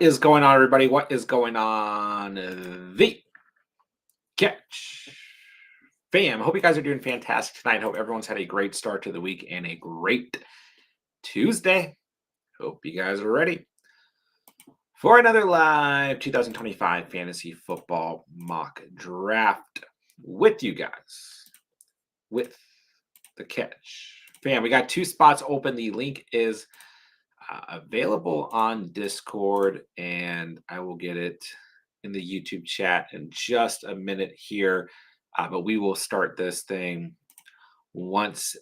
is going on, everybody? What is going on? The Catch fam. Hope you guys are doing fantastic tonight. Hope everyone's had a great start to the week and a great Tuesday. Hope you guys are ready for another live 2025 fantasy football mock draft with you guys with the Catch fam. We got 2 spots open. The link is available on Discord, and I will get it in the YouTube chat in just a minute here. But we will start this thing once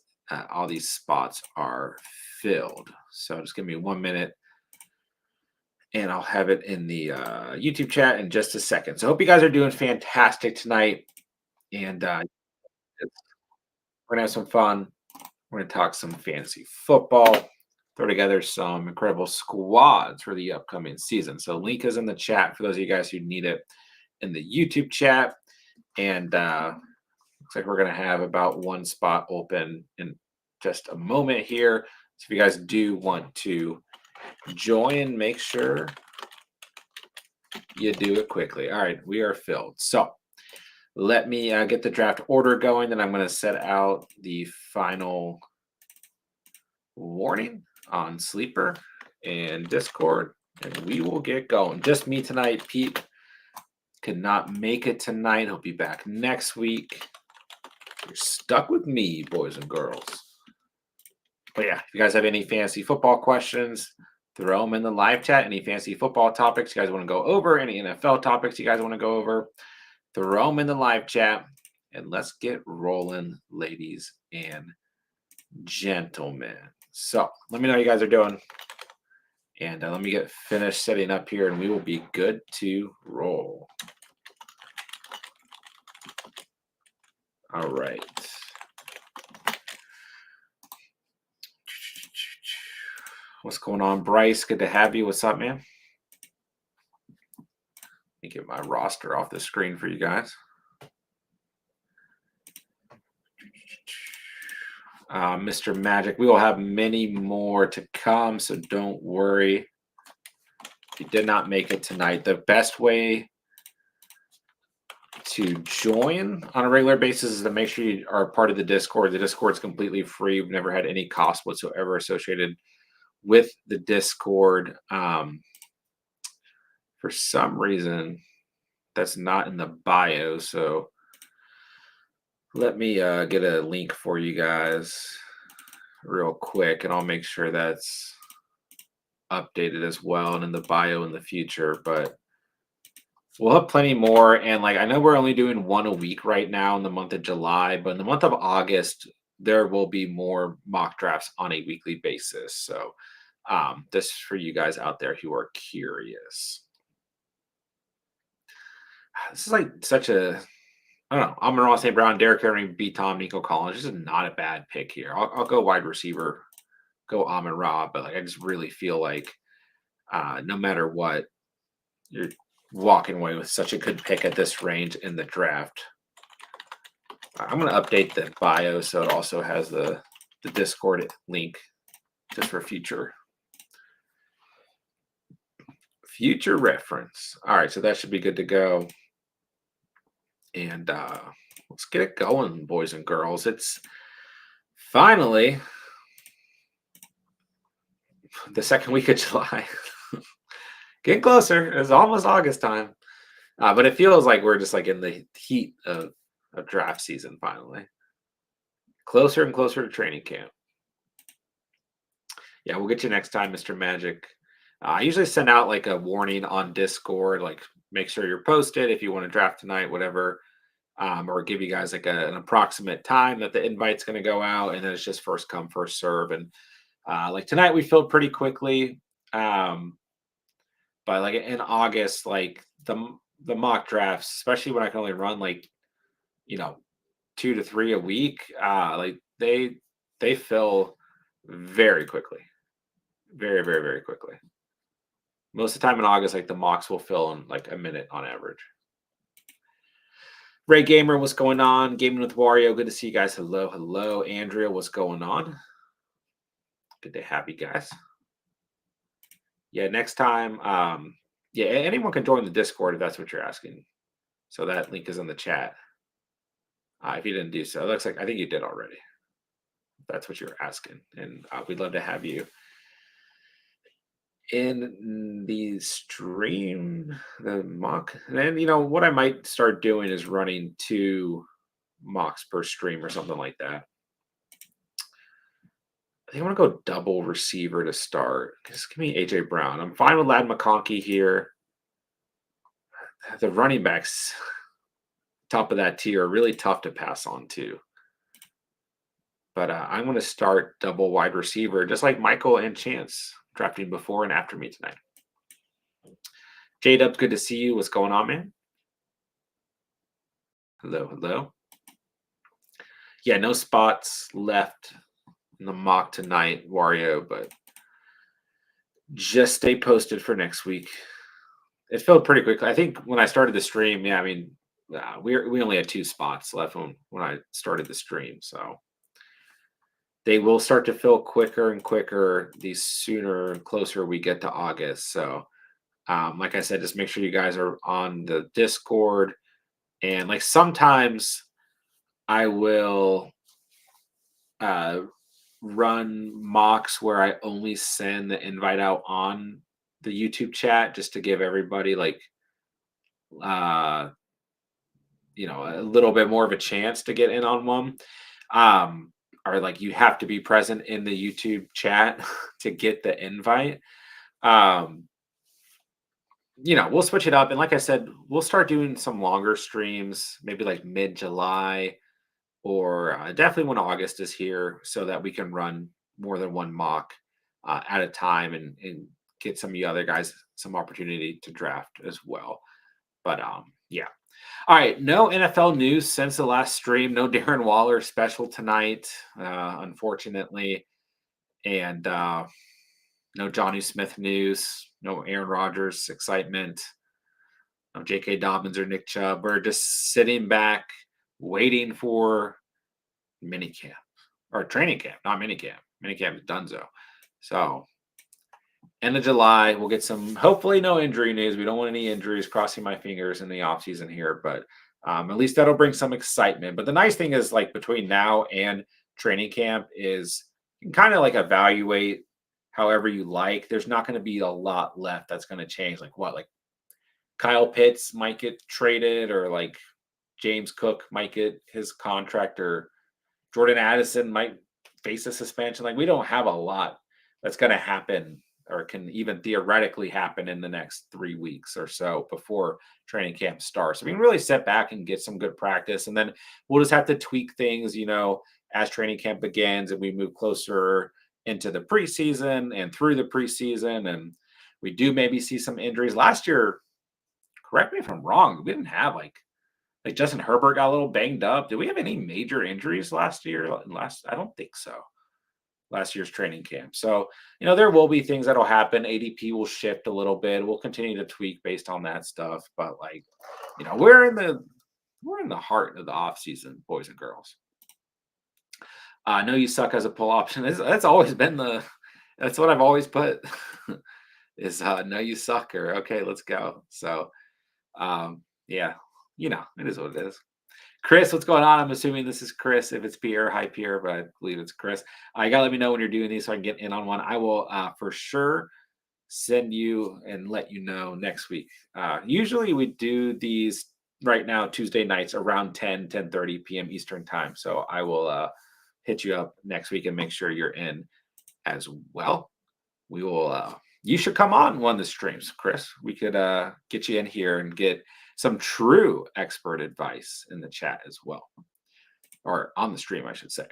all these spots are filled. So just give me 1 minute and I'll have it in the YouTube chat in just a second. So I hope you guys are doing fantastic tonight. And we're going to have some fun. We're going to talk some fantasy football, throw together some incredible squads for the upcoming season. So link is in the chat for those of you guys who need it in the YouTube chat. And looks like we're going to have about 1 spot open in just a moment here. So if you guys do want to join, make sure you do it quickly. All right, we are filled. So let me get the draft order going. Then I'm going to set out the final warning on Sleeper and Discord, and we will get going. Just me tonight. Pete could not make it tonight. He'll be back next week. You're stuck with me, boys and girls. But yeah, if you guys have any fantasy football questions, throw them in the live chat. Any fantasy football topics you guys want to go over, any NFL topics you guys want to go over, throw them in the live chat. And let's get rolling, ladies and gentlemen. So let me know how you guys are doing. And let me get finished setting up here, and we will be good to roll. All right. What's going on, Bryce? Good to have you. What's up, man? Let me get my roster off the screen for you guys. Mr. Magic, we will have many more to come, so don't worry. If you did not make it tonight, the best way to join on a regular basis is to make sure you are part of the Discord. The Discord is completely free. We've never had any cost whatsoever associated with the Discord. For some reason, that's not in the bio, so let me get a link for you guys real quick, and I'll make sure that's updated as well and in the bio in the future. But we'll have plenty more. And I know we're only doing 1 a week right now in the month of July, but in the month of August, there will be more mock drafts on a weekly basis. So this for you guys out there who are curious. This is such a, I don't know. Amon-Ra St. Brown, Derrick Henry, B. Tom, Nico Collins. This is not a bad pick here. I'll go wide receiver, go Amon-Ra, but I just really feel like no matter what, you're walking away with such a good pick at this range in the draft. I'm going to update the bio so it also has the Discord link just for future reference. All right, so that should be good to go. And let's get it going, boys and girls. It's finally the second week of July. Getting closer. It's almost August time. But it feels like we're just in the heat of draft season finally. Closer and closer to training camp. Yeah, we'll get you next time, Mr. Magic. I usually send out a warning on Discord, make sure you're posted if you want to draft tonight, whatever, or give you guys an approximate time that the invite's going to go out, and then it's just first come, first serve. And tonight we filled pretty quickly, but in August, the mock drafts, especially when I can only run 2 to 3 a week, they fill very quickly, very, very, very quickly. Most of the time in August, the mocks will fill in a minute on average. Ray Gamer, what's going on? Gaming with Wario, good to see you guys. Hello, hello. Andrea, what's going on? Good to have you guys. Yeah, next time, Yeah, anyone can join the Discord if that's what you're asking. So that link is in the chat. If you didn't do so, it looks like I think you did already. If that's what you're asking, and we'd love to have you in the stream, the mock. And then what I might start doing is running 2 mocks per stream or something like that. I think I want to go double receiver to start. Just give me AJ Brown. I'm fine with Lad McConkey here. The running backs, top of that tier, are really tough to pass on too. But I'm going to start double wide receiver, just like Michael and Chance drafting before and after me tonight. J-Dubs, good to see you. What's going on, man? Hello, hello. Yeah, no spots left in the mock tonight, Wario, but just stay posted for next week. It filled pretty quickly. I think when I started the stream, yeah, I mean, we only had 2 spots left when I started the stream, so they will start to fill quicker and quicker the sooner and closer we get to August. So, like I said, just make sure you guys are on the Discord, and like sometimes I will run mocks where I only send the invite out on the YouTube chat just to give everybody like a little bit more of a chance to get in on one. Or like you have to be present in the YouTube chat to get the invite. We'll switch it up. And like I said, we'll start doing some longer streams, maybe like mid-July or definitely when August is here so that we can run more than 1 mock at a time and get some of you other guys some opportunity to draft as well. But yeah. All right, no NFL news since the last stream. No Darren Waller special tonight, unfortunately. And no Johnny Smith news. No Aaron Rodgers excitement. No J.K. Dobbins or Nick Chubb. We're just sitting back waiting for minicamp. Or training camp, not minicamp. Minicamp is donezo. So end of July, we'll get some, hopefully no injury news. We don't want any injuries, crossing my fingers in the offseason here, but at least that'll bring some excitement. But the nice thing is like between now and training camp is you can kind of like evaluate however you like. There's not going to be a lot left that's going to change. Like what? Like Kyle Pitts might get traded, or like James Cook might get his contract, or Jordan Addison might face a suspension. Like we don't have a lot that's going to happen or can even theoretically happen in the next 3 weeks or so before training camp starts. So we can really sit back and get some good practice. And then we'll just have to tweak things, as training camp begins and we move closer into the preseason and through the preseason. And we do maybe see some injuries. Last year, correct me if I'm wrong, we didn't have like Justin Herbert got a little banged up. Did we have any major injuries last year? I don't think so. Last year's training camp. So, there will be things that'll happen. ADP will shift a little bit. We'll continue to tweak based on that stuff. But we're in the heart of the off season, boys and girls. No, you suck as a pull option. That's always been that's what I've always put is no, you sucker. Okay, let's go. So, yeah, it is what it is. Chris, what's going on? I'm assuming this is Chris. If it's Pierre, hi Pierre, but I believe it's Chris. You gotta let me know when you're doing these so I can get in on one. I will for sure send you and let you know next week. Usually we do these right now Tuesday nights around 10:30 p.m. Eastern time. So I will hit you up next week and make sure you're in as well. We will you should come on one of the streams, Chris. We could get you in here and get some true expert advice in the chat as well, or on the stream, I should say.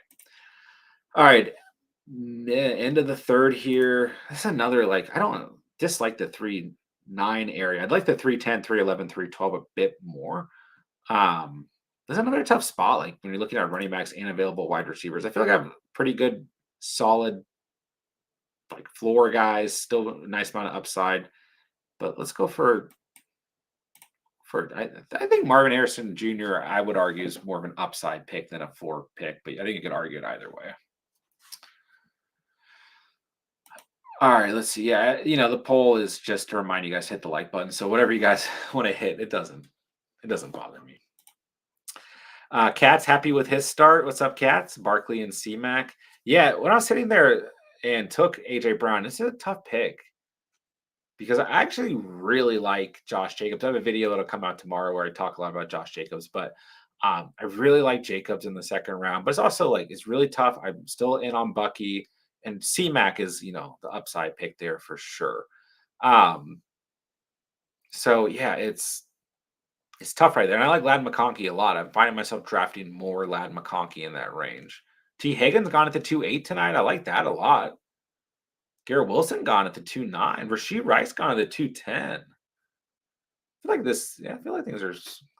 All right, end of the third here. That's another I don't dislike the 3-9 area. I'd like the 3-10, 3-11, 3-12 a bit more. There's another tough spot. Like when you're looking at running backs and available wide receivers, I feel like I have pretty good, solid, floor guys. Still a nice amount of upside, but let's go for. I think Marvin Harrison Jr., I would argue, is more of an upside pick than a floor pick, but I think you could argue it either way. All right, let's see. Yeah, the poll is just to remind you guys to hit the like button. So whatever you guys want to hit, it doesn't bother me. Cat's happy with his start. What's up, Cats? Barkley and C-Mac. Yeah, when I was sitting there and took AJ Brown, this is a tough pick because I actually really like Josh Jacobs. I have a video that'll come out tomorrow where I talk a lot about Josh Jacobs, but I really like Jacobs in the second round. But it's also like it's really tough. I'm still in on Bucky, and C-Mac is the upside pick there for sure. Um, so yeah, it's tough right there. And I like Lad McConkey a lot. I'm finding myself drafting more Lad McConkey in that range. T. Higgins gone at the 2.8 tonight. I like that a lot. Garrett Wilson gone at the 2.9. Rasheed Rice gone at the 2.10. Feel like I feel like things are a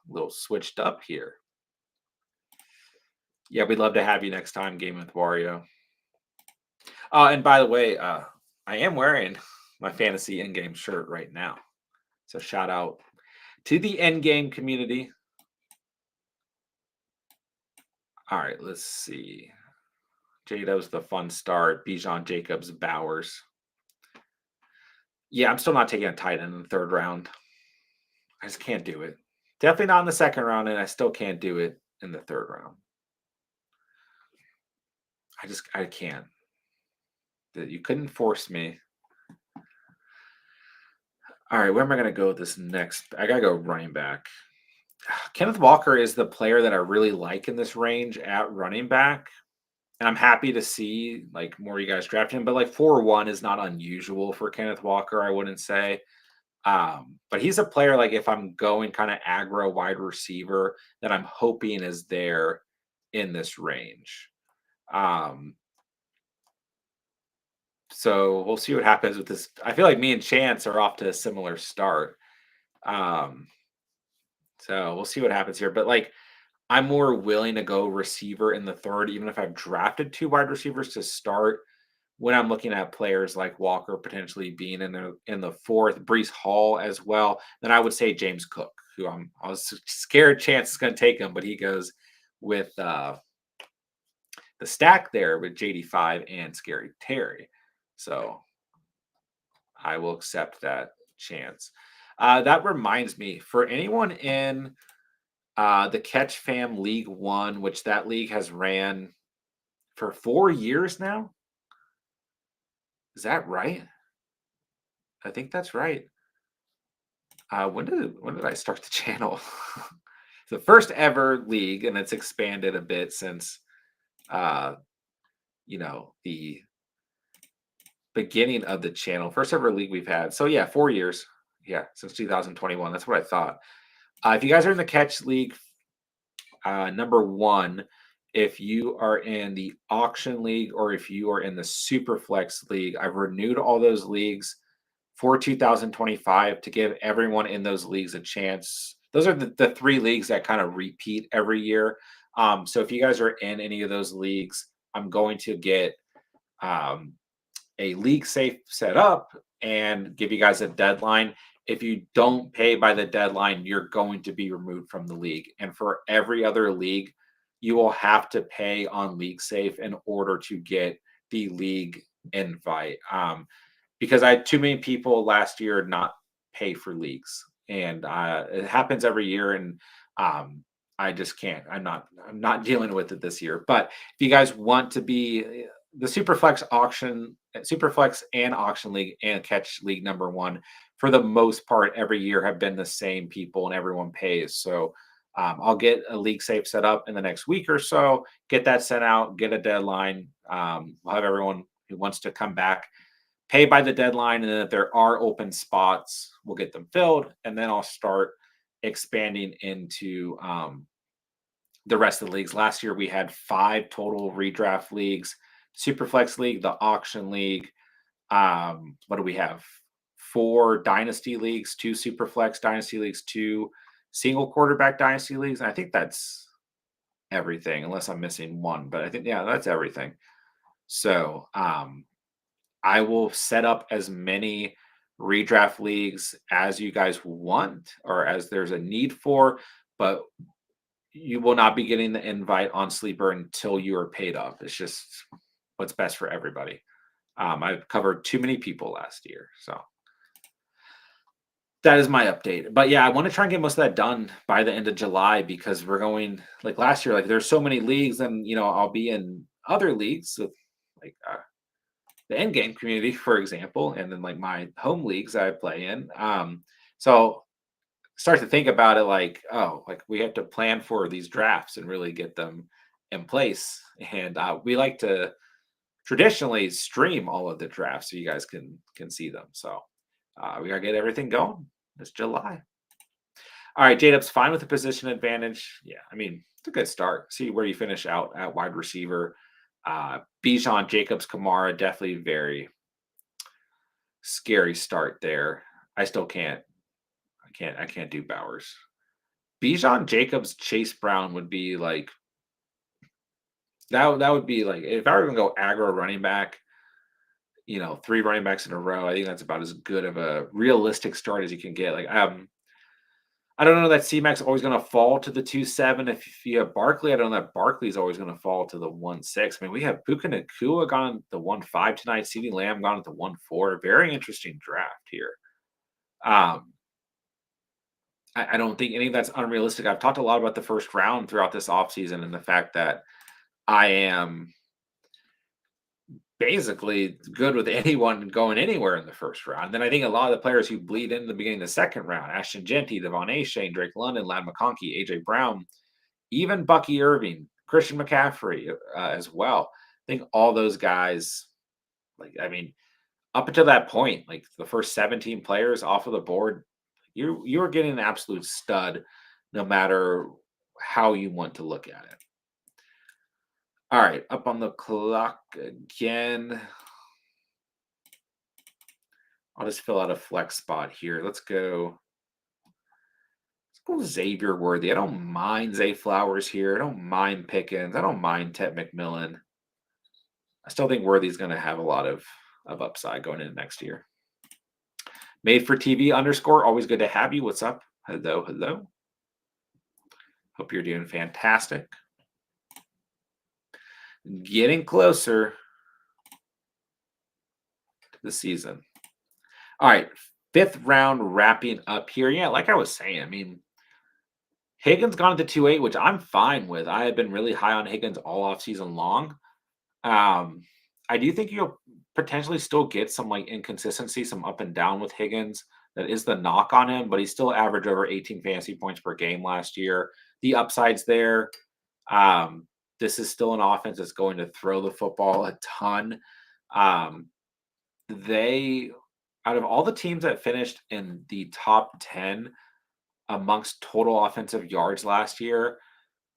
little switched up here. Yeah, we'd love to have you next time, Game with Wario. And by the way, I am wearing my fantasy in-game shirt right now. So shout out to the in-game community. All right, let's see. Jado's the fun start. Bijan Jacobs, Bowers. Yeah, I'm still not taking a tight end in the third round. I just can't do it. Definitely not in the second round, and I still can't do it in the third round. I can't. You couldn't force me. All right, where am I going to go with this next? I got to go running back. Kenneth Walker is the player that I really like in this range at running back. And I'm happy to see like more of you guys draft him, but like 4-1 is not unusual for Kenneth Walker, I wouldn't say. But he's a player like if I'm going kind of aggro wide receiver that I'm hoping is there in this range. Um, so we'll see what happens with this. I feel like me and Chance are off to a similar start. Um, so we'll see what happens here. But like I'm more willing to go receiver in the third, even if I've drafted two wide receivers to start when I'm looking at players like Walker potentially being in the fourth, Brees Hall as well, then I would say James Cook, who I was scared Chance is going to take him, but he goes with the stack there with JD5 and Scary Terry. So I will accept that chance. That reminds me, for anyone in the Catch Fam League One, which that league has ran for 4 years now. Is that right? I think that's right. When did I start the channel? The first ever league, and it's expanded a bit since uh, the beginning of the channel. First ever league we've had. So yeah, 4 years. Yeah, since 2021. That's what I thought. If you guys are in the catch league, number one, if you are in the auction league or if you are in the Superflex league, I've renewed all those leagues for 2025 to give everyone in those leagues a chance. Those are the three leagues that kind of repeat every year. So if you guys are in any of those leagues, I'm going to get um, a league safe set up and give you guys a deadline. If you don't pay by the deadline, you're going to be removed from the league. And for every other league, you will have to pay on league safe in order to get the league invite. Because I had too many people last year not pay for leagues, and it happens every year. And I just can't. I'm not dealing with it this year. But if you guys want to be the Superflex and auction league and catch league number one, for the most part, every year have been the same people and everyone pays. So I'll get a league safe set up in the next week or so, get that sent out, get a deadline. We'll have everyone who wants to come back pay by the deadline. And then if there are open spots, we'll get them filled. And then I'll start expanding into the rest of the leagues. Last year, we had 5 total redraft leagues: Superflex League, the Auction League. What do we have? 4 Dynasty Leagues, 2 Superflex Dynasty Leagues, 2 single quarterback Dynasty Leagues. And I think that's everything, unless I'm missing one. But I think, yeah, that's everything. So I will set up as many redraft leagues as you guys want or as there's a need for, but you will not be getting the invite on Sleeper until you are paid up. It's just what's best for everybody. I've covered too many people last year. So that is my update. But yeah, I want to try and get most of that done by the end of July because we're going like last year, like there's so many leagues, and I'll be in other leagues with like the end game community, for example, and then like my home leagues I play in. So start to think about it like, oh, like we have to plan for these drafts and really get them in place. And we like to traditionally stream all of the drafts so you guys can see them. So we gotta get everything going. It's July. All right, J-Dub's fine with the position advantage. Yeah, I mean, it's a good start. See where you finish out at wide receiver. Bijan, Jacobs, Kamara, definitely very scary start there. I still can't. I can't do Bowers. Bijan, Jacobs, Chase Brown would be like that would be like if I were gonna go aggro running back, three running backs in a row. I think that's about as good of a realistic start as you can get. Like I don't know that C-Mac's always gonna fall to the 2.7. If you have Barkley, I don't know that Barkley's always gonna fall to the 1.6. I mean, we have Puka Nakua gone the 1.5 tonight, CeeDee Lamb gone at the 1.4. Very interesting draft here. Um, I don't think any of that's unrealistic. I've talked a lot about the first round throughout this offseason and the fact that I am basically good with anyone going anywhere in the first round. Then I think a lot of the players who bleed into the beginning of the second round, Ashton Genty, Devon A. Shane, Drake London, Lad McConkey, AJ Brown, even Bucky Irving, Christian McCaffrey as well. I think all those guys, like, I mean, up until that point, like the first 17 players off of the board, you're getting an absolute stud no matter how you want to look at it. All right, up on the clock again. I'll just fill out a flex spot here. Let's go. Let's go Xavier Worthy. I don't mind Zay Flowers here. I don't mind Pickens. I don't mind Ted McMillan. I still think Worthy's going to have a lot of upside going into next year. Made for TV underscore. Always good to have you. What's up? Hello, hello. Hope you're doing fantastic. Getting closer to the season. All right, fifth round wrapping up here. Yeah, like I was saying, I mean, Higgins gone at the 2.8, which I'm fine with. I have been really high on Higgins all off season long. Um, I do think you'll potentially still get some like inconsistency, some up and down with Higgins. That is the knock on him, but he still averaged over 18 fantasy points per game last year. The upside's there. Um, this is still an offense that's going to throw the football a ton. Um, they, out of all the teams that finished in the top 10 amongst total offensive yards last year,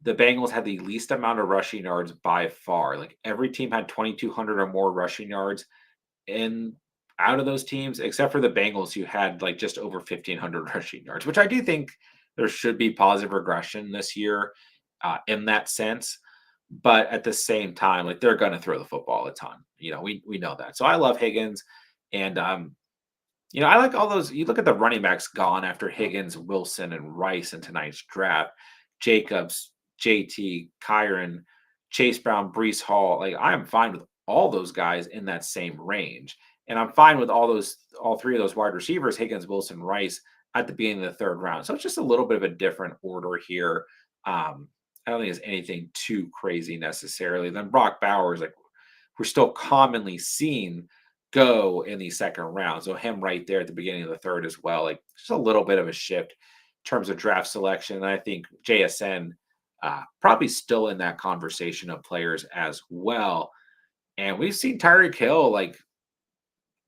the Bengals had the least amount of rushing yards by far. Like every team had 2,200 or more rushing yards in out of those teams, except for the Bengals, who had like just over 1,500 rushing yards, which I do think there should be positive regression this year in that sense. But at the same time, like they're going to throw the football a ton. We know that. So I love Higgins, and I like all those. You look at the running backs gone after Higgins, Wilson, and Rice in tonight's draft. Jacobs, JT, Kyron, Chase Brown, Brees Hall. Like I am fine with all those guys in that same range. And I'm fine with all three of those wide receivers, Higgins, Wilson, Rice, at the beginning of the third round. So it's just a little bit of a different order here. I don't think it's anything too crazy necessarily. Then Brock Bowers, like we're still commonly seeing go in the second round. So him right there at the beginning of the third as well. Like just a little bit of a shift in terms of draft selection. And I think JSN probably still in that conversation of players as well. And we've seen Tyreek Hill like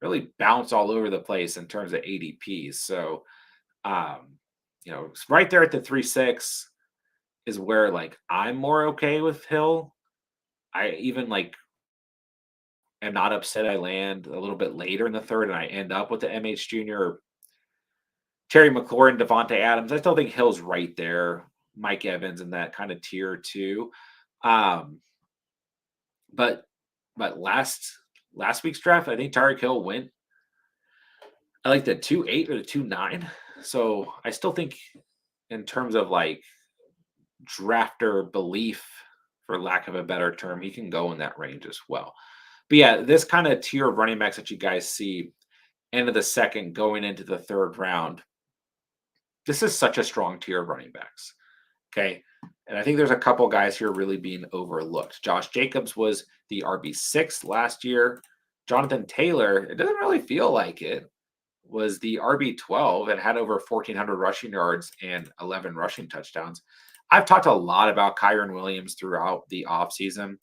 really bounce all over the place in terms of ADPs. So, right there at the 3.6 is where like I'm more okay with Hill. I even like am not upset I land a little bit later in the third and I end up with the MH Jr. Terry McLaurin, Devontae Adams. I still think Hill's right there. Mike Evans in that kind of tier too. Um, but last week's draft, I think Tyreek Hill went. I like the 2.8 or the 2.9. So I still think in terms of like drafter belief, for lack of a better term, he can go in that range as well. But yeah, this kind of tier of running backs that you guys see end of the second going into the third round, this is such a strong tier of running backs. Okay. And I think there's a couple guys here really being overlooked. Josh Jacobs was the RB6 last year. Jonathan Taylor, it doesn't really feel like it, was the RB12 and had over 1,400 rushing yards and 11 rushing touchdowns. I've talked a lot about Kyron Williams throughout the offseason,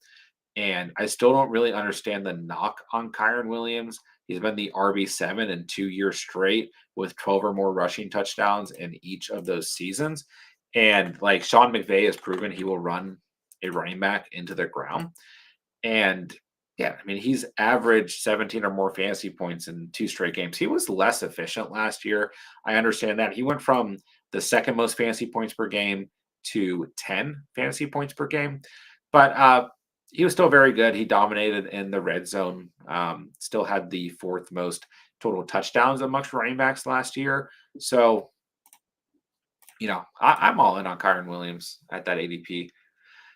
and I still don't really understand the knock on Kyron Williams. He's been the RB7 in 2 years straight with 12 or more rushing touchdowns in each of those seasons. And like Sean McVay has proven he will run a running back into the ground. And yeah, I mean, he's averaged 17 or more fantasy points in 2 straight games. He was less efficient last year. I understand that. He went from the second most fantasy points per game to 10 fantasy points per game. But he was still very good. He dominated in the red zone, still had the fourth most total touchdowns amongst running backs last year. So, I'm all in on Kyron Williams at that ADP.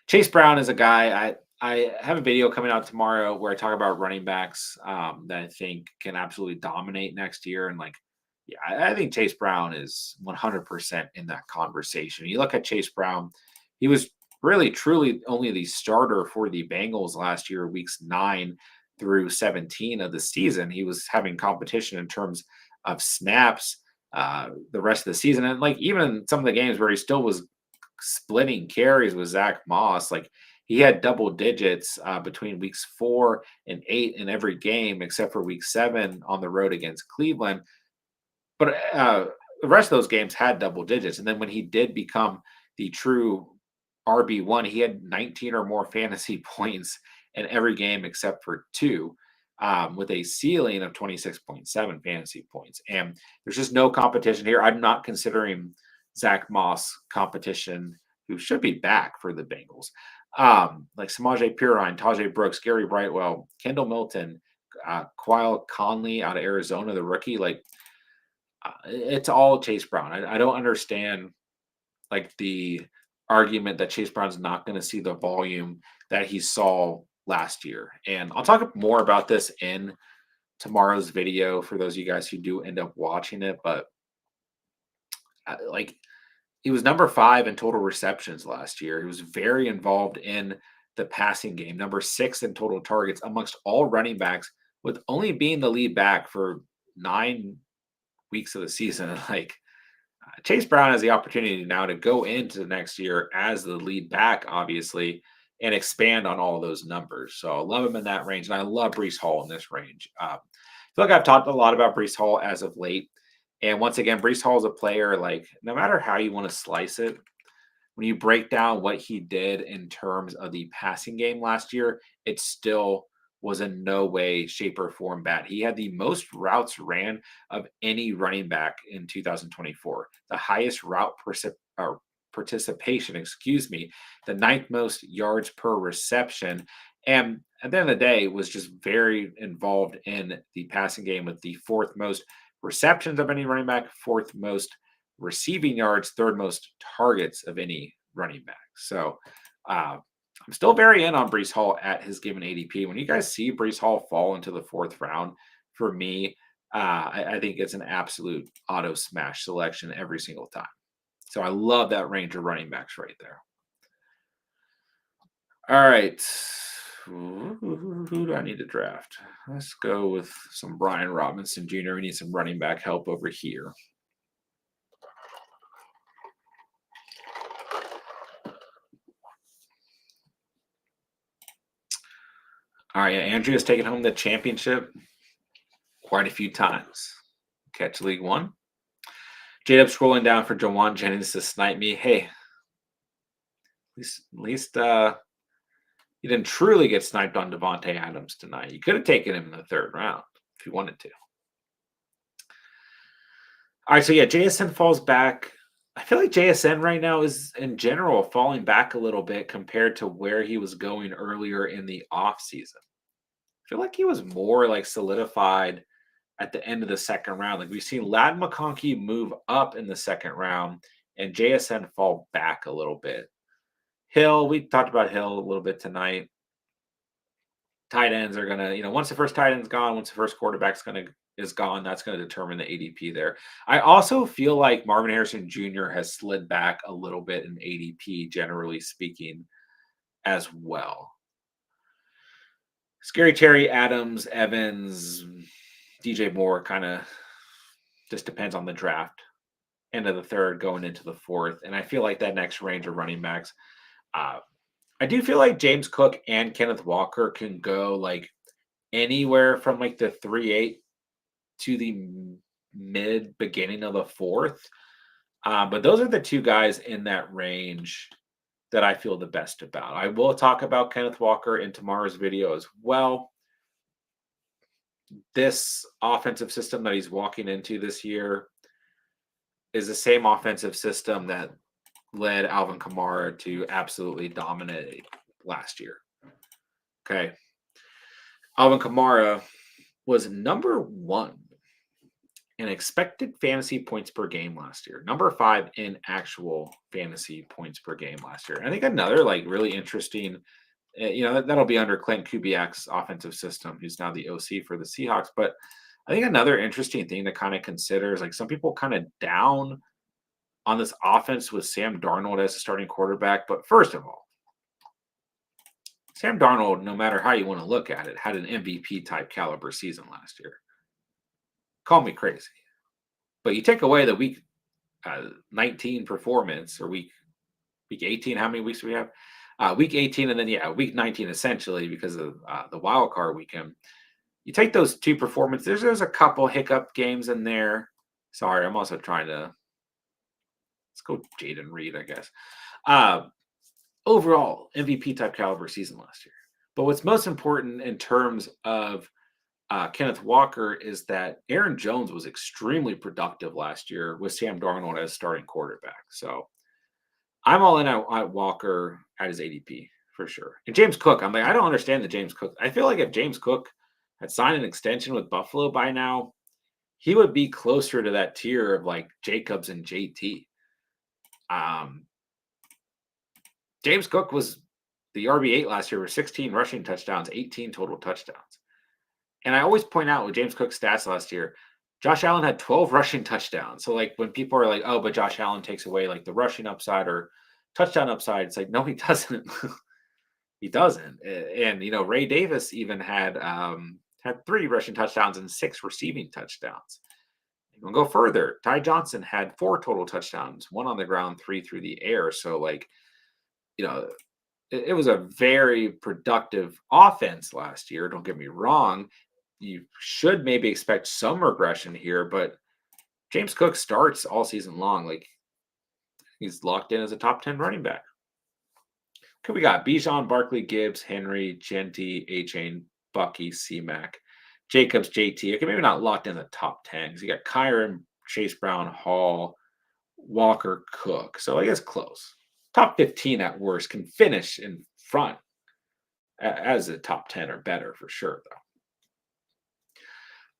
Chase Brown is a guy I have a video coming out tomorrow where I talk about running backs that I think can absolutely dominate next year. And like, yeah, I think Chase Brown is 100% in that conversation. You look at Chase Brown, he was really truly only the starter for the Bengals last year, weeks 9 through 17 of the season. He was having competition in terms of snaps the rest of the season. And like even some of the games where he still was splitting carries with Zach Moss. Like he had double digits between weeks 4 and 8 in every game, except for week 7 on the road against Cleveland. But the rest of those games had double digits. And then when he did become the true RB1, he had 19 or more fantasy points in every game except for two, with a ceiling of 26.7 fantasy points. And there's just no competition here. I'm not considering Zach Moss competition, who should be back for the Bengals. Like Samaje Perine, Tajay Brooks, Gary Brightwell, Kendall Milton, Kyle Conley out of Arizona, the rookie. Like it's all Chase Brown. I don't understand like the argument that Chase Brown's not going to see the volume that he saw last year. And I'll talk more about this in tomorrow's video for those of you guys who do end up watching it. But like he was number 5 in total receptions last year. He was very involved in the passing game, number 6 in total targets amongst all running backs, with only being the lead back for 9 weeks of the season. Like Chase Brown has the opportunity now to go into the next year as the lead back, obviously, and expand on all of those numbers. So I love him in that range, and I love Brees Hall in this range. I feel like I've talked a lot about Brees Hall as of late. And once again, Brees Hall is a player, like, no matter how you want to slice it, when you break down what he did in terms of the passing game last year, it still was in no way, shape, or form bad. He had the most routes ran of any running back in 2024, the highest participation, the ninth most yards per reception. And at the end of the day, was just very involved in the passing game with the fourth most receptions of any running back, fourth most receiving yards, third most targets of any running back. So I'm still very in on Brees Hall at his given ADP. When you guys see Brees Hall fall into the 4th round, for me, I think it's an absolute auto smash selection every single time. So I love that range of running backs right there. All right. Who do I need to draft? Let's go with some Brian Robinson Jr. We need some running back help over here. All right, yeah, Andrea's taken home the championship quite a few times. Catch League One. J-Dub scrolling down for Jawan Jennings to snipe me. Hey, at least you didn't truly get sniped on Devontae Adams tonight. You could have taken him in the 3rd round if you wanted to. All right, so yeah, JSN falls back. I feel like JSN right now is, in general, falling back a little bit compared to where he was going earlier in the offseason. I feel like he was more like solidified at the end of the 2nd round. Like we've seen Ladd McConkey move up in the 2nd round and JSN fall back a little bit. Hill, we talked about Hill a little bit tonight. tight ends are gonna, once the first tight end's gone, once the first quarterback's is gone, that's gonna determine the ADP there. I also feel like Marvin Harrison Jr. has slid back a little bit in ADP, generally speaking, as well. Scary Terry, Adams, Evans, DJ Moore kind of just depends on the draft. End of the third, going into the fourth. And I feel like that next range of running backs, uh, I do feel like James Cook and Kenneth Walker can go like anywhere from like the 3-8 to the mid beginning of the fourth. But those are the two guys in that range that I feel the best about. I will talk about Kenneth Walker in tomorrow's video as well. This offensive system that he's walking into this year is the same offensive system that led Alvin Kamara to absolutely dominate last year. Okay. Alvin Kamara was number 1 in expected fantasy points per game last year, number 5 in actual fantasy points per game last year. I think another like really interesting, that'll be under Clint Kubiak's offensive system, who's now the OC for the Seahawks. But I think another interesting thing to kind of consider is like some people kind of down on this offense with Sam Darnold as a starting quarterback. But first of all, Sam Darnold, no matter how you want to look at it, had an MVP type caliber season last year. Call me crazy, but you take away the week 19 performance, or week 18. How many weeks do we have? Week 18, and then week 19 essentially because of the wild card weekend. You take those two performances. There's a couple hiccup games in there. Sorry, I'm also trying to. Let's go Jaden Reed, I guess. Overall, MVP type caliber season last year. But what's most important in terms of Kenneth Walker is that Aaron Jones was extremely productive last year with Sam Darnold as starting quarterback. So I'm all in at Walker at his ADP for sure. And James Cook, I'm like, I don't understand the James Cook. I feel like if James Cook had signed an extension with Buffalo by now, he would be closer to that tier of like Jacobs and JT. James Cook was the RB8 last year with 16 rushing touchdowns, 18 total touchdowns. And I always point out with James Cook's stats last year, Josh Allen had 12 rushing touchdowns. So like when people are like, oh, but Josh Allen takes away like the rushing upside or touchdown upside, it's like, no, he doesn't. He doesn't. And Ray Davis even had 3 rushing touchdowns and 6 receiving touchdowns. You can go further. Ty Johnson had 4 total touchdowns, 1 on the ground, 3 through the air. So like, it was a very productive offense last year. Don't get me wrong. You should maybe expect some regression here, but James Cook starts all season long. Like he's locked in as a top 10 running back. Okay, we got Bijan, Barkley, Gibbs, Henry, Genty, A-Chain, Bucky, C-Mac, Jacobs, JT. Okay, maybe not locked in the top 10 because you got Kyron, Chase Brown, Hall, Walker, Cook. So I guess close. Top 15 at worst, can finish in front as a top 10 or better for sure, though.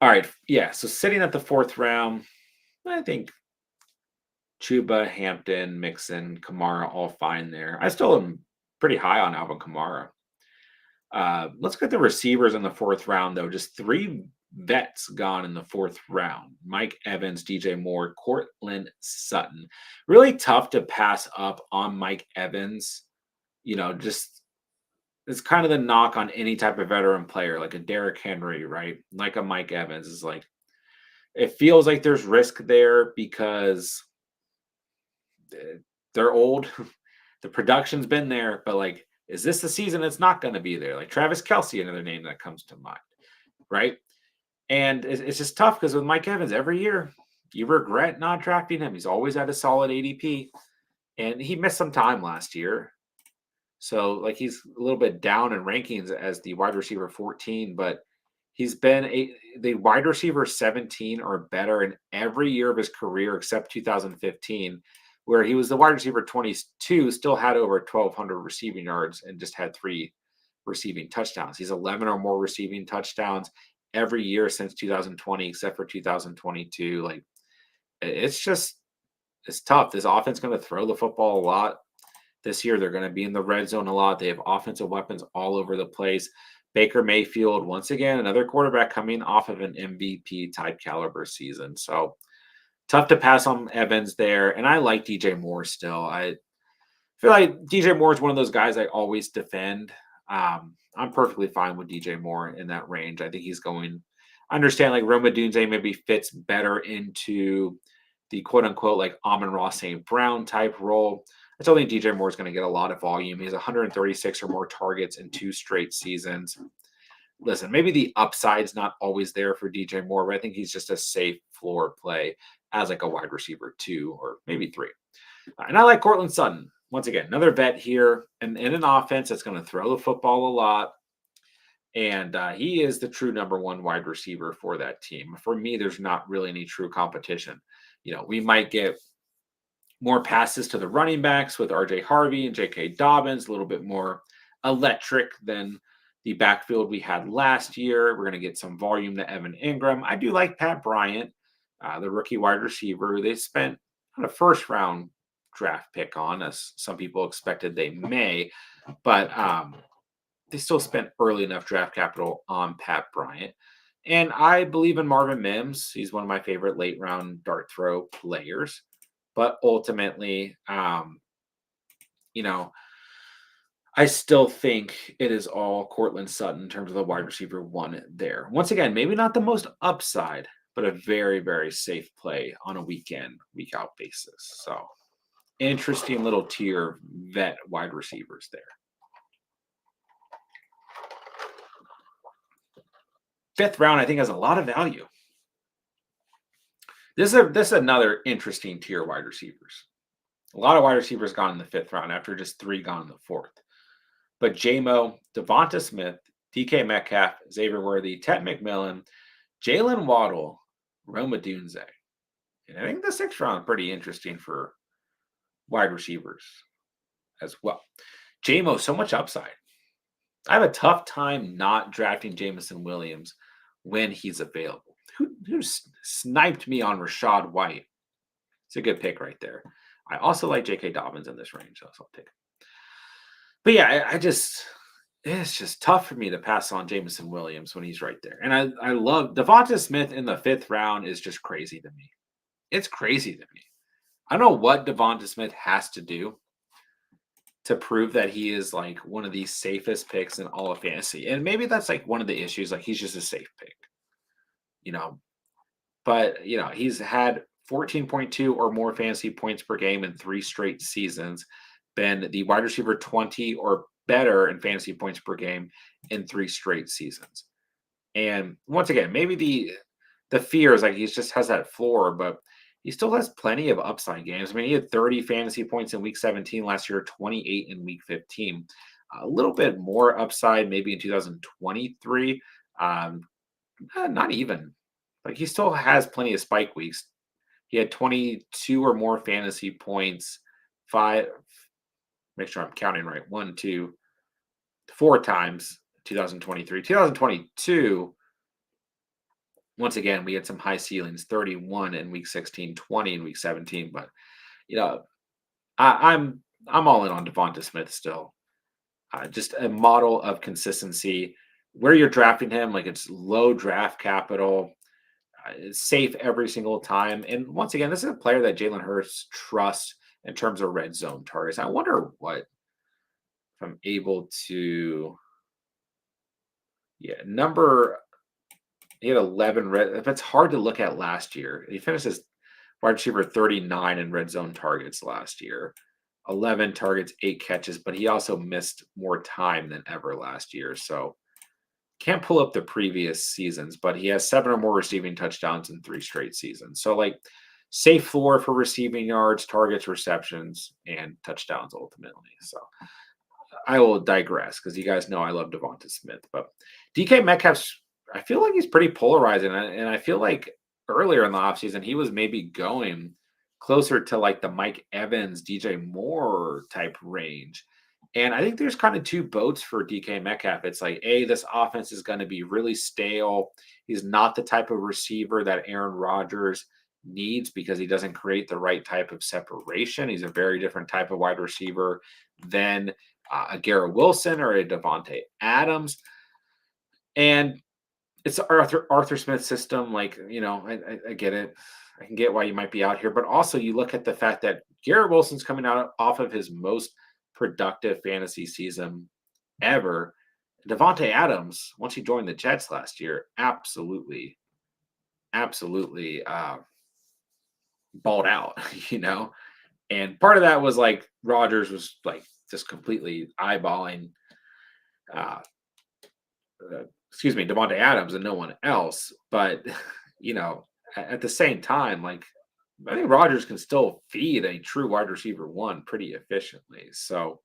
All right, yeah, so sitting at the 4th round, I think Chuba, Hampton, Mixon, Kamara, all fine there. I still am pretty high on Alvin Kamara. Let's get the receivers in the 4th round, though. Just 3 vets gone in the 4th round. Mike Evans, DJ Moore, Cortland Sutton. Really tough to pass up on Mike Evans. Just it's kind of the knock on any type of veteran player, like a Derrick Henry, right? Like a Mike Evans is like, it feels like there's risk there because they're old. The production's been there, but like, is this the season it's not going to be there? Like Travis Kelce, another name that comes to mind, right? And it's just tough because with Mike Evans, every year you regret not drafting him. He's always at a solid ADP, and he missed some time last year. So like he's a little bit down in rankings as the wide receiver 14, but he's been the wide receiver 17 or better in every year of his career except 2015, where he was the wide receiver 22, still had over 1,200 receiving yards and just had 3 receiving touchdowns. He's 11 or more receiving touchdowns every year since 2020, except for 2022. Like it's tough. This offense is going to throw the football a lot. This year, they're going to be in the red zone a lot. They have offensive weapons all over the place. Baker Mayfield, once again, another quarterback coming off of an MVP type caliber season. So tough to pass on Evans there. And I like DJ Moore still. I feel like DJ Moore is one of those guys I always defend. I'm perfectly fine with DJ Moore in that range. I think he's going. I understand like Roma Dunze maybe fits better into the quote unquote like Amon Ross St. Brown type role. I still think DJ Moore is going to get a lot of volume. He has 136 or more targets in 2 straight seasons. Listen, maybe the upside's not always there for DJ Moore, but I think he's just a safe floor play as like a wide receiver 2 or maybe 3. And I like Cortland Sutton. Once again, another vet here and in an offense that's going to throw the football a lot. And he is the true number 1 wide receiver for that team. For me, there's not really any true competition. We might get more passes to the running backs with RJ Harvey and J.K. Dobbins, a little bit more electric than the backfield we had last year. We're going to get some volume to Evan Ingram. I do like Pat Bryant, the rookie wide receiver. They spent a first round draft pick on, as some people expected they may, but they still spent early enough draft capital on Pat Bryant. And I believe in Marvin Mims. He's one of my favorite late round dart throw players. But ultimately, I still think it is all Cortland Sutton in terms of the wide receiver 1 there. Once again, maybe not the most upside, but a very, very safe play on a week in, week out basis. So interesting little tier vet wide receivers there. 5th round, I think, has a lot of value. This is another interesting tier wide receivers. A lot of wide receivers gone in the 5th round after just 3 gone in the 4th. But J-Mo, Devonta Smith, DK Metcalf, Xavier Worthy, Ted McMillan, Jalen Waddle, Roma Dunze. And I think the 6th round pretty interesting for wide receivers as well. J-Mo, so much upside. I have a tough time not drafting Jameson Williams when he's available. Who sniped me on Rashad White? It's a good pick right there. I also like J.K. Dobbins in this range, so I'll take him. But yeah, it's just tough for me to pass on Jameson Williams when he's right there. And I love Devonta Smith in the 5th round is just crazy to me. It's crazy to me. I don't know what Devonta Smith has to do to prove that he is like one of the safest picks in all of fantasy. And maybe that's like one of the issues. Like he's just a safe pick, but he's had 14.2 or more fantasy points per game in 3 straight seasons, been the wide receiver 20 or better in fantasy points per game in 3 straight seasons. And once again, maybe the fear is like he just has that floor, but he still has plenty of upside games. I mean, he had 30 fantasy points in week 17 last year, 28 in week 15. A little bit more upside maybe in 2023. Not even. Like he still has plenty of spike weeks. He had 22 or more fantasy points, 5. Make sure I'm counting right. 1, 2, 4 times 2023. 2022. Once again, we had some high ceilings, 31 in week 16, 20 in week 17. But I'm all in on Devonta Smith still. Just a model of consistency. Where you're drafting him, like it's low draft capital, it's safe every single time. And once again, this is a player that Jalen Hurts trusts in terms of red zone targets. I wonder if I'm able to. Yeah, he had 11 red. If it's hard to look at last year, he finished as wide receiver 39 in red zone targets last year. 11 targets, 8 catches, but he also missed more time than ever last year. So can't pull up the previous seasons, but he has 7 or more receiving touchdowns in 3 straight seasons. So like safe floor for receiving yards, targets, receptions, and touchdowns ultimately. So I will digress because you guys know I love Devonta Smith, but DK Metcalf's, I feel like he's pretty polarizing. And I feel like earlier in the offseason, he was maybe going closer to like the Mike Evans, DJ Moore type range. And I think there's kind of 2 boats for DK Metcalf. It's like, this offense is going to be really stale. He's not the type of receiver that Aaron Rodgers needs because he doesn't create the right type of separation. He's a very different type of wide receiver than a Garrett Wilson or a Devontae Adams. And it's the Arthur Smith system. Like, I get it. I can get why you might be out here, but also you look at the fact that Garrett Wilson's coming out off of his most productive fantasy season ever. Devontae Adams, once he joined the Jets last year, absolutely balled out, you know. And part of that was like Rodgers was like just completely eyeballing, uh, Devontae Adams and no one else. But you know, at the same time, like I think Rodgers can still feed a true wide receiver one pretty efficiently. So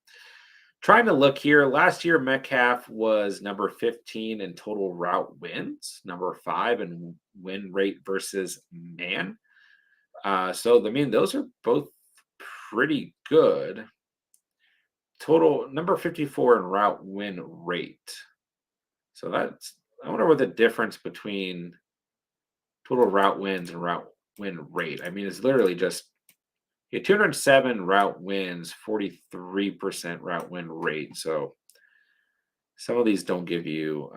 trying to look here, last year Metcalf was number 15 in total route wins, number 5 in win rate versus man. So I mean, those are both pretty good. Total number 54 in route win rate. So I wonder what the difference between total route wins and route win rate. I mean, it's literally just you had 207 route wins, 43% route win rate. So some of these don't give you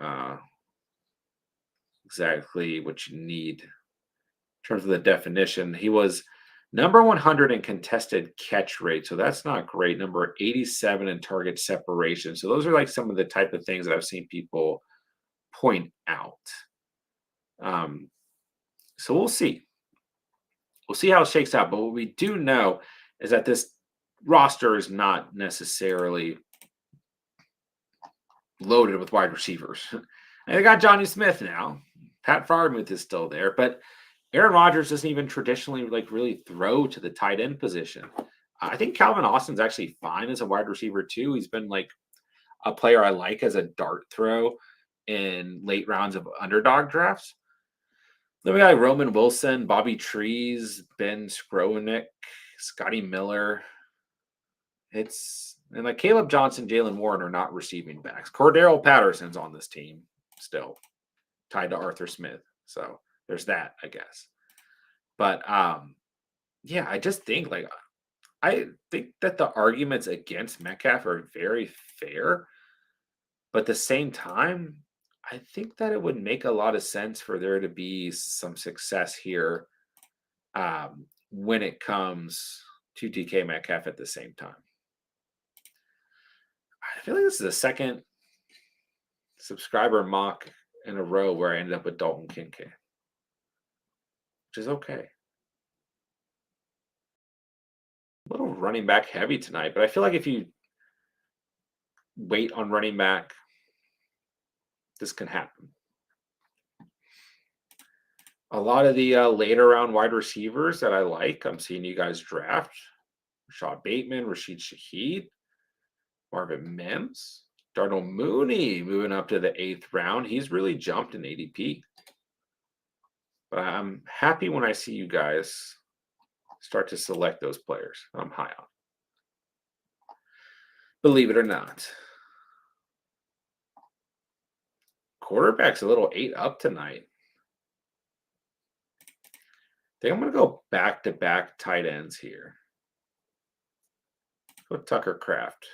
exactly what you need in terms of the definition. He was number 100 in contested catch rate. So that's not great. Number 87 in target separation. So those are like some of the type of things that I've seen people point out. Um, so we'll see. We'll see how it shakes out. But what we do know is that this roster is not necessarily loaded with wide receivers. And they got Johnny Smith now. Pat Freiermuth is still there, but Aaron Rodgers doesn't even traditionally like really throw to the tight end position. I think Calvin Austin's actually fine as a wide receiver too. He's been like a player I like as a dart throw in late rounds of underdog drafts. Then we got Roman Wilson, Bobby Trees, Ben Skronik, Scotty Miller. And like Caleb Johnson, Jalen Warren are not receiving backs. Cordero Patterson's on this team still, tied to Arthur Smith. So there's that, I guess. But yeah, I think that the arguments against Metcalf are very fair. But at the same time, I think that it would make a lot of sense for there to be some success here when it comes to DK Metcalf at the same time. I feel like this is the second subscriber mock in a row where I ended up with Dalton Kincaid, which is okay. A little running back heavy tonight, but I feel like if you wait on running back, this can happen. A lot of the later round wide receivers that I like, I'm seeing you guys draft. Rashad Bateman, Rashid Shaheed, Marvin Mims, Darnell Mooney moving up to the 8th round. He's really jumped in ADP. But I'm happy when I see you guys start to select those players I'm high on. Believe it or not. Quarterback's a little 8 up tonight. I think I'm going to go back-to-back tight ends here. Go Tucker Kraft.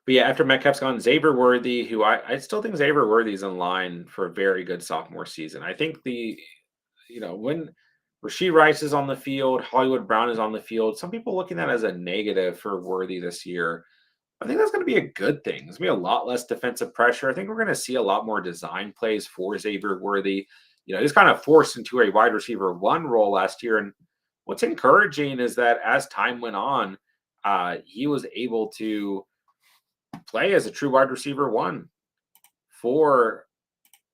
But yeah, after Metcalf's gone, Xavier Worthy, who I still think Xavier Worthy's in line for a very good sophomore season. I think when Rashee Rice is on the field, Hollywood Brown is on the field, some people looking at that as a negative for Worthy this year. I think that's going to be a good thing. There's going to be a lot less defensive pressure. I think we're going to see a lot more design plays for Xavier Worthy. He's kind of forced into a wide receiver one role last year. And what's encouraging is that as time went on, he was able to play as a true wide receiver one for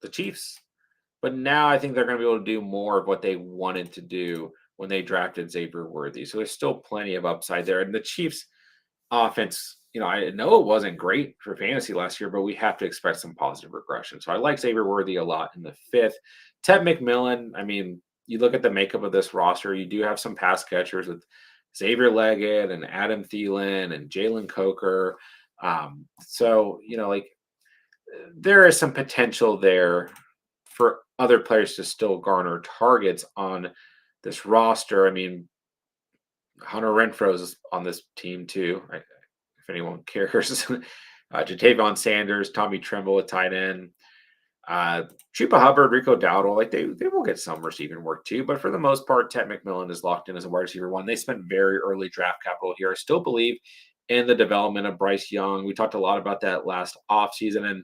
the Chiefs. But now I think they're going to be able to do more of what they wanted to do when they drafted Xavier Worthy. So there's still plenty of upside there. And the Chiefs offense, I know it wasn't great for fantasy last year, but we have to expect some positive regression. So I like Xavier Worthy a lot in the 5th. Ted McMillan, I mean, you look at the makeup of this roster, you do have some pass catchers with Xavier Leggett and Adam Thielen and Jalen Coker. So, there is some potential there for other players to still garner targets on this roster. I mean, Hunter Renfrow is on this team too, if anyone cares. Jatavon Sanders, Tommy Tremble at tight end. Uh, Chuba Hubbard, Rico Dowdle, like they will get some receiving work too, but for the most part, Ted McMillan is locked in as a wide receiver one. They spent very early draft capital here. I still believe in the development of Bryce Young. We talked a lot about that last offseason, and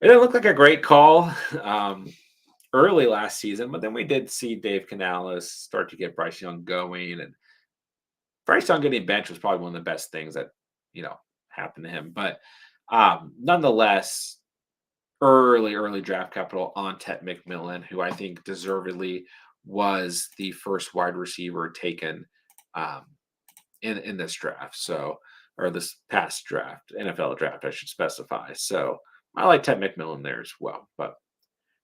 it didn't look like a great call early last season, but then we did see Dave Canales start to get Bryce Young going, and Bryce Young getting benched was probably one of the best things that happened to him. But nonetheless, early draft capital on Ted McMillan, who I think deservedly was the first wide receiver taken um, in this draft. So, or this past draft, NFL draft, I should specify. So, I like Ted McMillan there as well, but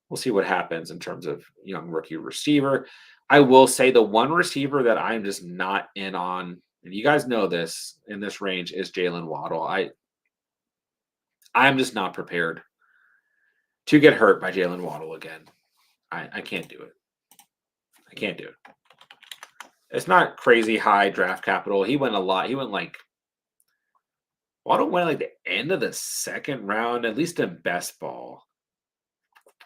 we'll see what happens in terms of young rookie receiver. I will say the one receiver that I'm just not in on, and you guys know this in this range, is Jalen Waddle. I'm just not prepared to get hurt by Jalen Waddle again. I can't do it. I can't do it. It's not crazy high draft capital. He went a lot. He went like Waddle went like the end of the second round, at least in best ball,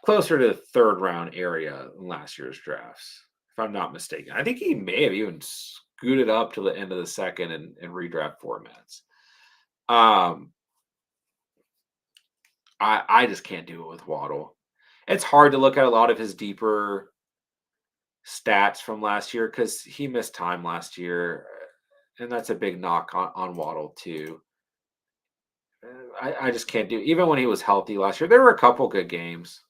closer to the third round area in last year's drafts, if I'm not mistaken. I think he may have even scooted up to the end of the second in redraft formats. I just can't do it with Waddle. It's hard to look at a lot of his deeper stats from last year because he missed time last year, and that's a big knock on Waddle too. I just can't do. Even when he was healthy last year, there were a couple good games.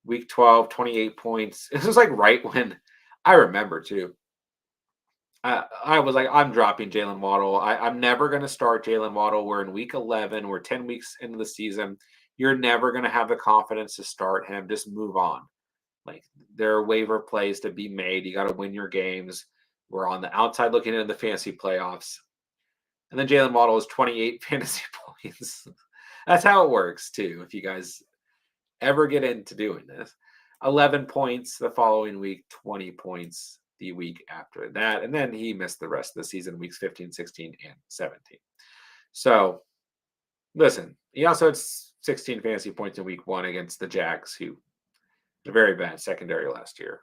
Week 12, 28 points. This was like right when I remember too. I was like, I'm dropping Jalen Waddle. I'm never going to start Jalen Waddle. We're in week 11. We're 10 weeks into the season. You're never going to have the confidence to start him. Just move on. Like, there are waiver plays to be made. You got to win your games. We're on the outside looking into the fantasy playoffs. And then Jalen Waddle is 28 fantasy points. That's how it works, too, if you guys ever get into doing this. 11 points the following week, 20 points the week after that. And then he missed the rest of the season, weeks 15, 16, and 17. So, listen, he also had 16 fantasy points in week one against the Jags, who had a very bad secondary last year.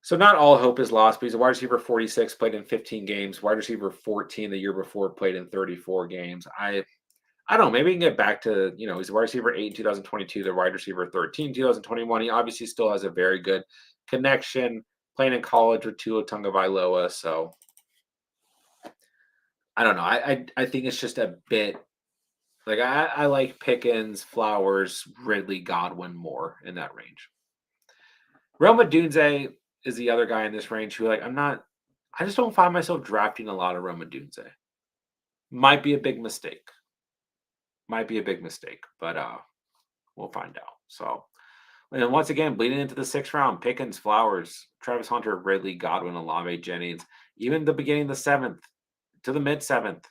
So not all hope is lost, but he's a wide receiver 46, played in 15 games. Wide receiver 14 the year before, played in 34 games. I don't know. Maybe we can get back to, he's a wide receiver 8 in 2022, the wide receiver 13 2021. He obviously still has a very good connection playing in college with Tua Tagovailoa. So I don't know. I think it's just a bit like I like Pickens, Flowers, Ridley, Godwin more in that range. Roma Dunze is the other guy in this range who I just don't find myself drafting a lot of Roma Dunze. Might be a big mistake. But we'll find out. So, and once again, bleeding into the 6th round, Pickens, Flowers, Travis Hunter, Ridley, Godwin, Olave, Jennings, even the beginning of the 7th to the mid 7th,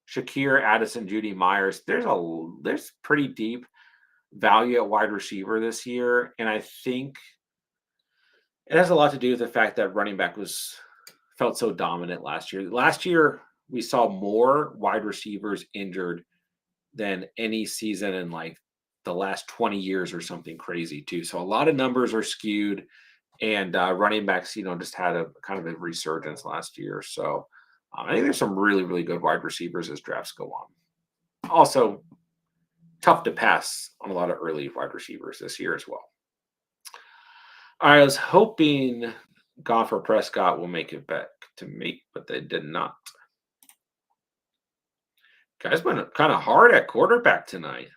Shakir, Addison, Judy, Myers. There's pretty deep value at wide receiver this year, and I think it has a lot to do with the fact that running back felt so dominant last year. Last year, we saw more wide receivers injured than any season in like the last 20 years or something crazy too. So a lot of numbers are skewed, and running backs, just had a kind of a resurgence last year. So I think there's some really, really good wide receivers as drafts go on. Also, tough to pass on a lot of early wide receivers this year as well. I was hoping Goff or Prescott will make it back to me, but they did not. Guys went kind of hard at quarterback tonight.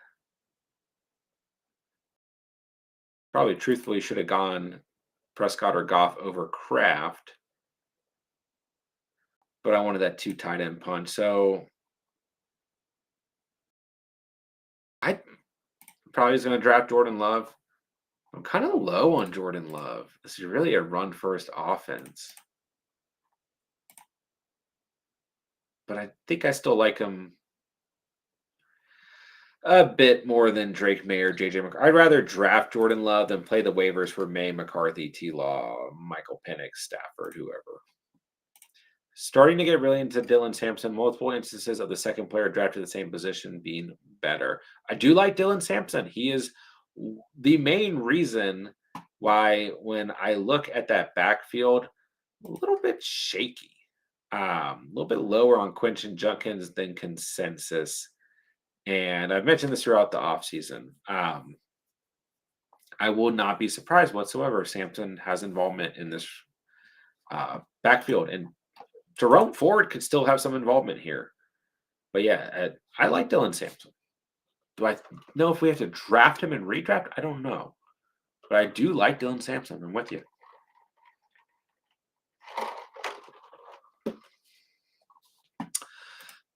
Probably truthfully should have gone Prescott or Goff over Kraft, but I wanted that 2 tight end punch. So I probably was going to draft Jordan Love. I'm kind of low on Jordan Love. This is really a run-first offense. But I think I still like him a bit more than Drake May or JJ McCarthy. I'd rather draft Jordan Love than play the waivers for May, McCarthy, T. Law, Michael Penix, Stafford, whoever. Starting to get really into Dylan Sampson. Multiple instances of the second player drafted the same position being better. I do like Dylan Sampson. He is the main reason when I look at that backfield, a little bit shaky. A little bit lower on Quentin Junkins than consensus. And I've mentioned this throughout the offseason. I will not be surprised whatsoever if Sampson has involvement in this backfield. And Jerome Ford could still have some involvement here. But yeah, I like Dylan Sampson. Do I know if we have to draft him and redraft? I don't know. But I do like Dylan Sampson. I'm with you.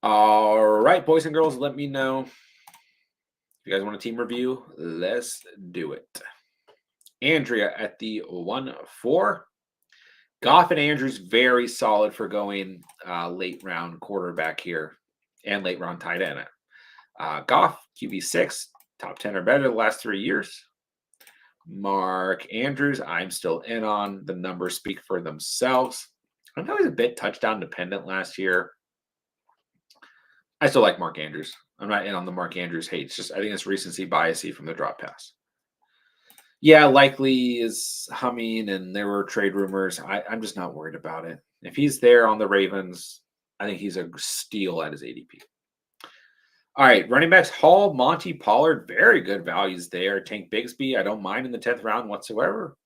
All right, boys and girls, let me know. If you guys want a team review, let's do it. Andrea at the 1-4. Goff and Andrews very solid for going late round quarterback here and late round tight end. Goff, QB6, top 10 or better the last 3 years. Mark Andrews, I'm still in on. The numbers speak for themselves. I know he's a bit touchdown dependent last year. I still like Mark Andrews. I'm not in on the Mark Andrews hate. It's just I think it's recency biasy from the drop pass. Yeah, likely is humming, and there were trade rumors. I'm just not worried about it. If he's there on the Ravens, I think he's a steal at his ADP. All right, running backs, Hall, Monty, Pollard, very good values there. Tank Bigsby, I don't mind in the 10th round whatsoever.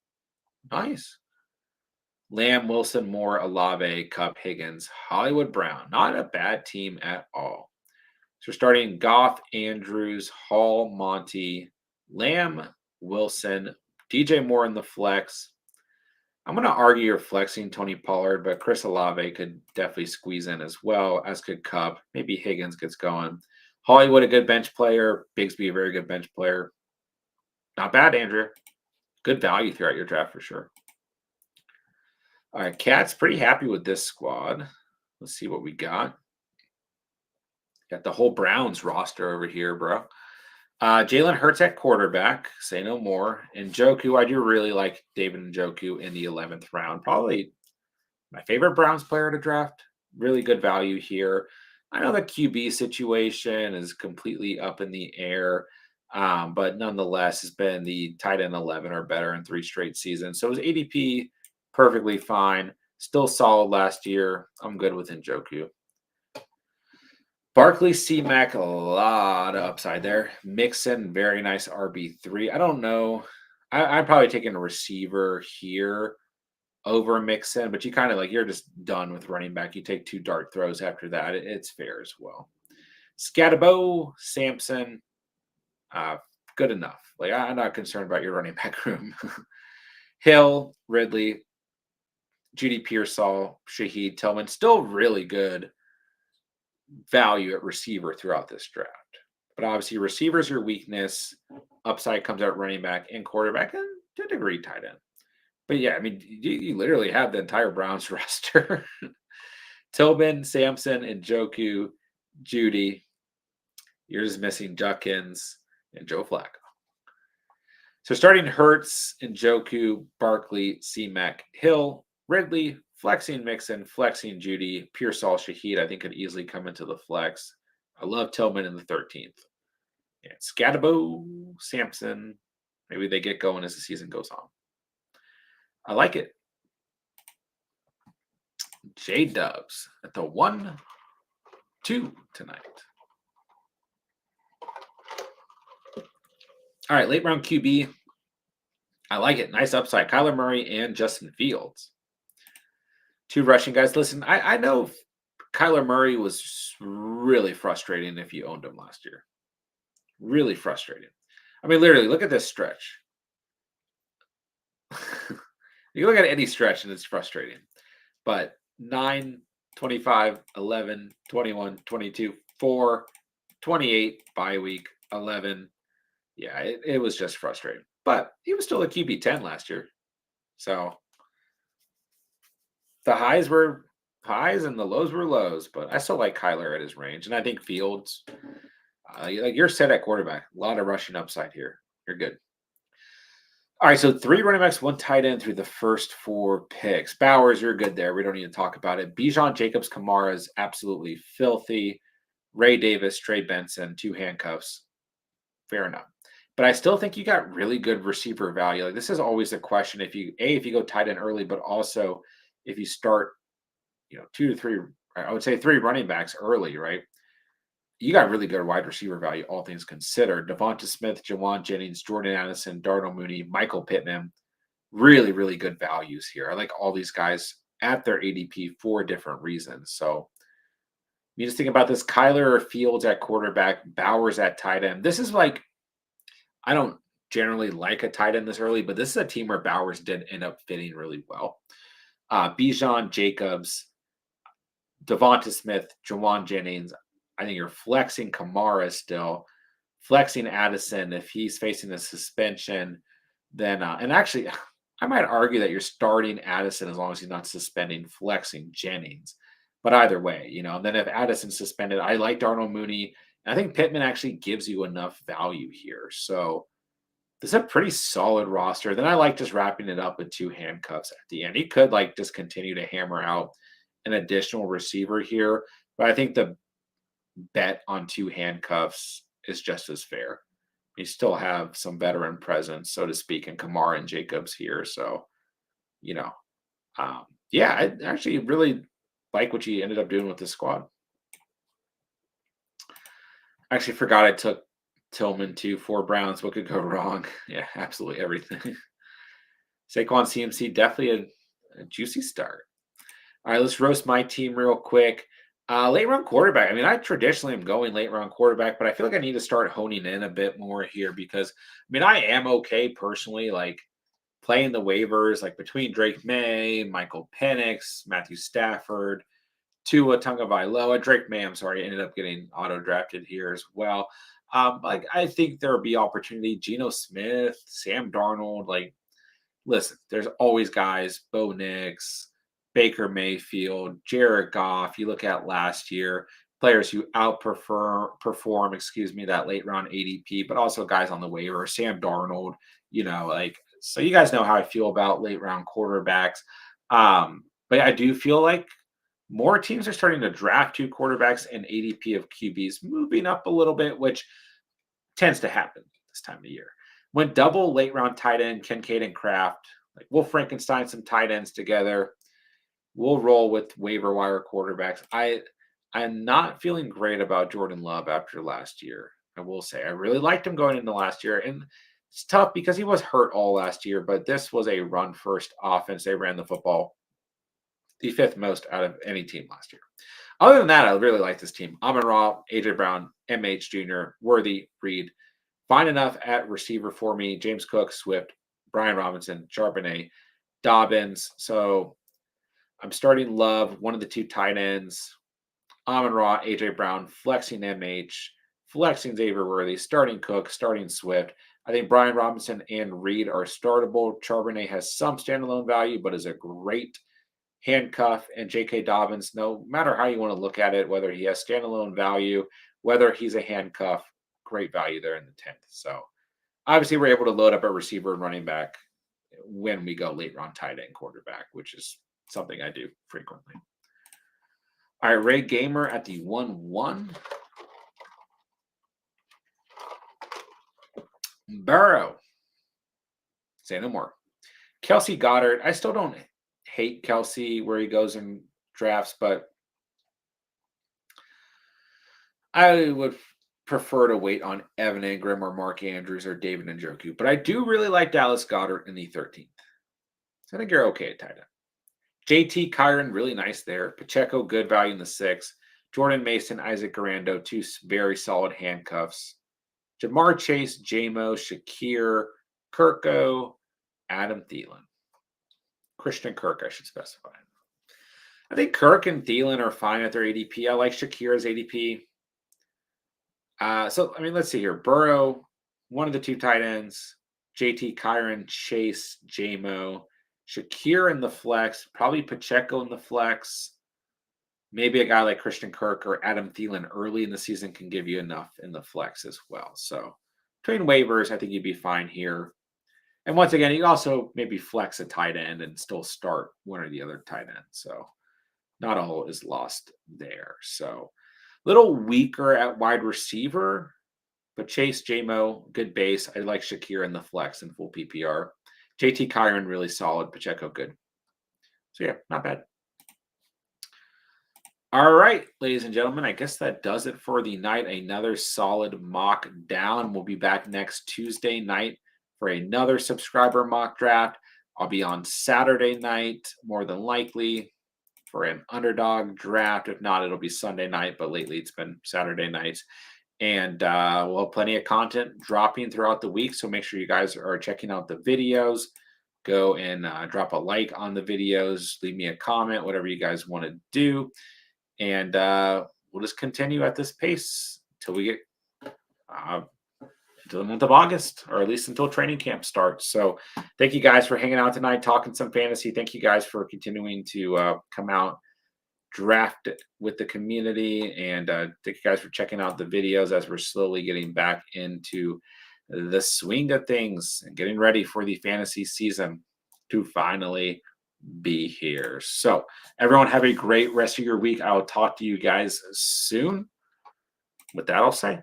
Nice. Lamb, Wilson, Moore, Olave, Cup, Higgins, Hollywood Brown. Not a bad team at all. So we're starting Goff, Andrews, Hall, Monty, Lamb, Wilson, DJ Moore in the flex. I'm going to argue you're flexing Tony Pollard, but Chris Olave could definitely squeeze in as well, as could Cup. Maybe Higgins gets going. Hollywood, a good bench player. Bigsby, a very good bench player. Not bad, Andrea. Good value throughout your draft for sure. All right, Cat's pretty happy with this squad. Let's see what we got. Got the whole Browns roster over here, bro. Jalen Hurts at quarterback, say no more. And Njoku, I do really like David Njoku in the 11th round. Probably my favorite Browns player to draft. Really good value here. I know the QB situation is completely up in the air, but nonetheless has been the tight end 11 or better in 3 straight seasons. So his ADP, perfectly fine. Still solid last year. I'm good with Njoku. Barkley, C-Mac, a lot of upside there. Mixon, very nice RB3. I don't know. I'm probably taking a receiver here over Mixon, but you kind of you're just done with running back. You take 2 dart throws after that. It's fair as well. Scatabo, Sampson, good enough. I'm not concerned about your running back room. Hill, Ridley, Judy Pearsall, Shaheed, Tillman, still really good value at receiver throughout this draft. But obviously, receiver's your weakness. Upside comes out running back and quarterback, and to a degree, tight end. But yeah, I mean, you literally have the entire Browns roster. Tillman, Sampson, Njoku, Judy. You're just missing Junkins and Joe Flacco. So starting Hurts, Njoku, Barkley, C-Mac, Hill, Ridley, flexing Mixon, flexing Judy, Pearsall, Shaheed, I think could easily come into the flex. I love Tillman in the 13th. Yeah, Scatabo, Sampson. Maybe they get going as the season goes on. I like it. J-Dubs at the 1-2 tonight. All right, late round QB. I like it. Nice upside. Kyler Murray and Justin Fields. 2 rushing guys. Listen, I know Kyler Murray was really frustrating if you owned him last year. Really frustrating. I mean, literally, look at this stretch. You look at any stretch and it's frustrating. But 9, 25, 11, 21, 22, 4, 28, bye week, 11. Yeah, it was just frustrating. But he was still a QB 10 last year. So the highs were highs and the lows were lows. But I still like Kyler at his range. And I think Fields, you're set at quarterback. A lot of rushing upside here. You're good. All right, so three running backs, one tight end through the first four picks. Bowers, you're good there. We don't need to talk about it. Bijan Jacobs Kamara is absolutely filthy. Ray Davis, Trey Benson, two handcuffs. Fair enough. But I still think you got really good receiver value. Like this is always a question if you go tight end early, but also if you start, two to three, I would say three running backs early, right? You got really good wide receiver value, all things considered. Devonta Smith, Jawan Jennings, Jordan Addison, Darnell Mooney, Michael Pittman. Really, really good values here. I like all these guys at their ADP for different reasons. So you just think about this Kyler Fields at quarterback, Bowers at tight end. This is like, I don't generally like a tight end this early, but this is a team where Bowers did end up fitting really well. Bijan Jacobs, Devonta Smith, Jawan Jennings. I think you're flexing Kamara still, flexing Addison if he's facing a suspension. Then, and actually, I might argue that you're starting Addison as long as he's not suspending, flexing Jennings. But either way, and then if Addison's suspended, I like Darnell Mooney. And I think Pittman actually gives you enough value here. So this is a pretty solid roster. Then I like just wrapping it up with two handcuffs at the end. He could like just continue to hammer out an additional receiver here, but I think the bet on two handcuffs is just as fair. You still have some veteran presence, so to speak, in Kamara and Jacobs here. So, you know, yeah, I actually really like what you ended up doing with this squad. I actually forgot I took Tillman too, 4 Browns. What could go wrong? Yeah, absolutely everything. Saquon CMC, definitely a juicy start. All right, let's roast my team real quick. Late round quarterback. I mean, I traditionally am going late round quarterback, but I feel like I need to start honing in a bit more here because, I mean, I am okay personally, like playing the waivers, like between Drake May, Michael Penix, Matthew Stafford, Tua Tagovailoa. Drake May, I'm sorry, ended up getting auto drafted here as well. Like I think there will be opportunity. Geno Smith, Sam Darnold, like listen, there's always guys, Bo Nix, Baker Mayfield, Jared Goff. You look at last year, players who perform, excuse me, that late round ADP, but also guys on the waiver, Sam Darnold, like so you guys know how I feel about late round quarterbacks. But I do feel like more teams are starting to draft two quarterbacks and ADP of QBs moving up a little bit, which tends to happen this time of year. Went double late round tight end, Kincaid and Kraft. Like we'll Frankenstein some tight ends together. We'll roll with waiver wire quarterbacks. I'm not feeling great about Jordan Love after last year. I will say I really liked him going into last year, and it's tough because he was hurt all last year. But this was a run first offense. They ran the football the fifth most out of any team last year. Other than that, I really like this team. Amon Ra, AJ Brown, MH Jr., Worthy, Reed. Fine enough at receiver for me. James Cook, Swift, Brian Robinson, Charbonnet, Dobbins. So I'm starting Love, one of the two tight ends. Amon Ra, AJ Brown, flexing MH, flexing Xavier Worthy, starting Cook, starting Swift. I think Brian Robinson and Reed are startable. Charbonnet has some standalone value, but is a great handcuff. And J.K. Dobbins, no matter how you want to look at it, whether he has standalone value, whether he's a handcuff, great value there in the 10th. So obviously, we're able to load up a receiver and running back when we go late round tight end quarterback, which is something I do frequently. All right, Ray Gamer at the 1-1. Burrow. Say no more. Kelsey Goddard. I still don't hate Kelsey where he goes in drafts, but I would prefer to wait on Evan Ingram or Mark Andrews or David Njoku. But I do really like Dallas Goddard in the 13th. So I think you're okay at tight end. JT Kyron, really nice there. Pacheco, good value in the 6th. Jordan Mason, Isaac Garando, two very solid handcuffs. Jamar Chase, JMO, Shakir, Kirko, Adam Thielen. Christian Kirk, I should specify. I think Kirk and Thielen are fine at their ADP. I like Shakir's ADP. So, I mean, let's see here. Burrow, one of the two tight ends. JT Kyron, Chase, JMO. Shakir in the flex, probably Pacheco in the flex. Maybe a guy like Christian Kirk or Adam Thielen early in the season can give you enough in the flex as well. So between waivers, I think you'd be fine here. And once again, you can also maybe flex a tight end and still start one or the other tight end. So not all is lost there. So little weaker at wide receiver, but Chase, JMO, good base. I like Shakir in the flex and full PPR. JT Kyron, really solid. Pacheco, good. So yeah, not bad. All right, ladies and gentlemen, I guess that does it for the night. Another solid mock down. We'll be back next Tuesday night for another subscriber mock draft. I'll be on Saturday night, more than likely, for an underdog draft. If not, it'll be Sunday night, but lately it's been Saturday nights. And we'll have plenty of content dropping throughout the week. So make sure you guys are checking out the videos. Go and drop a like on the videos, leave me a comment, whatever you guys want to do. And we'll just continue at this pace until we get until the month of August, or at least until training camp starts. So thank you guys for hanging out tonight, talking some fantasy. Thank you guys for continuing to come out, draft with the community, and thank you guys for checking out the videos as we're slowly getting back into the swing of things and getting ready for the fantasy season to finally be here. So everyone have a great rest of your week. I'll talk to you guys soon. With that, I'll say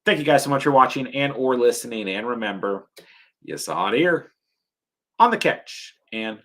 thank you guys so much for watching and or listening. And remember, you saw it here on the catch. And